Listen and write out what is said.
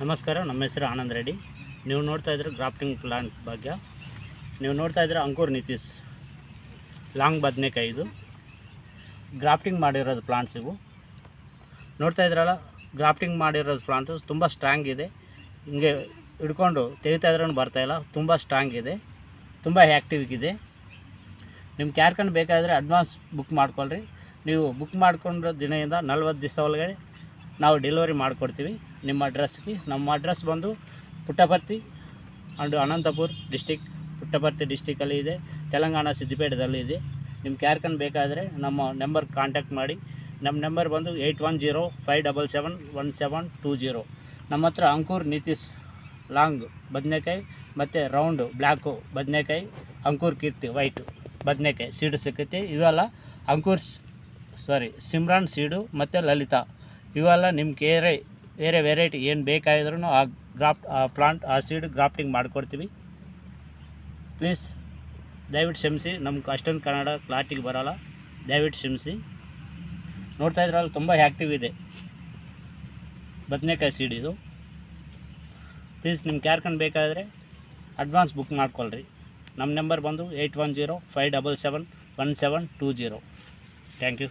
ನಮಸ್ಕಾರ, ನಮ್ಮ ಹೆಸರು ಆನಂದ್ ರೆಡ್ಡಿ. ನೀವು ನೋಡ್ತಾ ಇದ್ರೆ ಗ್ರಾಫ್ಟಿಂಗ್ ಪ್ಲಾಂಟ್ ಭಾಗ್ಯ. ನೀವು ನೋಡ್ತಾ ಇದ್ರೆ ಅಂಕುರ್ ನಿತೀಶ್ ಲಾಂಗ್ ಬದನೆಕಾಯಿ. ಇದು ಗ್ರಾಫ್ಟಿಂಗ್ ಮಾಡಿರೋದು ಪ್ಲಾಂಟ್ಸ್. ಇವು ನೋಡ್ತಾ ಇದ್ರಲ್ಲ, ಗ್ರಾಫ್ಟಿಂಗ್ ಮಾಡಿರೋದು ಪ್ಲಾಂಟು ತುಂಬ ಸ್ಟ್ರಾಂಗ್ ಇದೆ. ಹಿಂಗೆ ಹಿಡ್ಕೊಂಡು ತೆಗಿತಾ ಇದ್ರೂ ಬರ್ತಾಯಿಲ್ಲ, ತುಂಬ ಸ್ಟ್ರಾಂಗ್ ಇದೆ, ತುಂಬ ಆ್ಯಕ್ಟಿವ್ ಇದೆ. ನಿಮ್ಗೆ ಯಾರ್ಕಂಡು ಬೇಕಾದರೆ ಅಡ್ವಾನ್ಸ್ ಬುಕ್ ಮಾಡ್ಕೊಳ್ರಿ. ನೀವು ಬುಕ್ ಮಾಡ್ಕೊಂಡ್ರ ದಿನದಿಂದ 40 ದಿವಸ ಒಳಗಡೆ ನಾವು ಡೆಲಿವರಿ ಮಾಡಿಕೊಡ್ತೀವಿ ನಿಮ್ಮ ಅಡ್ರೆಸ್ಗೆ. ನಮ್ಮ ಅಡ್ರೆಸ್ ಬಂದು ಪುಟ್ಟಪರ್ತಿ ಅಂಡ್ ಅನಂತಪುರ ಡಿಸ್ಟಿಕ್, ಪುಟ್ಟಪರ್ತಿ ಡಿಸ್ಟಿಕಲ್ಲಿ ಇದೆ. ತೆಲಂಗಾಣ ಸಿದ್ದಿಪೇಟದಲ್ಲಿ ಇದೆ. ನಿಮ್ಗೆ ಯಾರ್ಕಂಡು ಬೇಕಾದರೆ ನಮ್ಮ ನಂಬರ್ ಕಾಂಟ್ಯಾಕ್ಟ್ ಮಾಡಿ. ನಮ್ಮ ನಂಬರ್ ಬಂದು 8105771720. ನಮ್ಮ ಹತ್ರ ಅಂಕುರ್ ನಿತೀಶ್ ಲಾಂಗ್ ಬದನೆಕಾಯಿ ಮತ್ತು ರೌಂಡು ಬ್ಲ್ಯಾಕು ಬದನೆಕಾಯಿ, ಅಂಕುರ್ ಕೀರ್ತಿ ವೈಟು ಬದನೆಕಾಯಿ ಸೀಡು ಸಿಕ್ಕೈತಿ. ಇವೆಲ್ಲ ಸಿಮ್ರಾನ್ ಸೀಡು ಮತ್ತು ಲಲಿತಾ, ಇವೆಲ್ಲ ನಿಮ್ಗೆ ಬೇರೆ ವೆರೈಟಿ ಏನು ಬೇಕಾದ್ರೂ ಆ ಪ್ಲಾಂಟ್ ಆ ಸೀಡ್ ಗ್ರಾಫ್ಟಿಂಗ್ ಮಾಡಿಕೊಡ್ತೀವಿ. ಪ್ಲೀಸ್ ದಯವಿಟ್ಟು ಕ್ಷಮಿಸಿ, ನಮ್ಗೆ ಅಷ್ಟೊಂದು ಕನ್ನಡ ಕ್ಲಾಟಿಗೆ ಬರೋಲ್ಲ, ದಯವಿಟ್ಟು ಕ್ಷಮಿಸಿ. ನೋಡ್ತಾ ಇದ್ರಲ್ಲಿ ತುಂಬ ಆ್ಯಕ್ಟಿವ್ ಇದೆ ಬದನೆಕಾಯಿ ಸೀಡ್ ಇದು. ಪ್ಲೀಸ್ ನಿಮ್ಗೆ ಯಾರ್ಕಂಡು ಬೇಕಾದರೆ ಅಡ್ವಾನ್ಸ್ ಬುಕ್ ಮಾಡ್ಕೊಳ್ರಿ. ನಮ್ಮ ನಂಬರ್ ಬಂದು 8105771720. Thank you.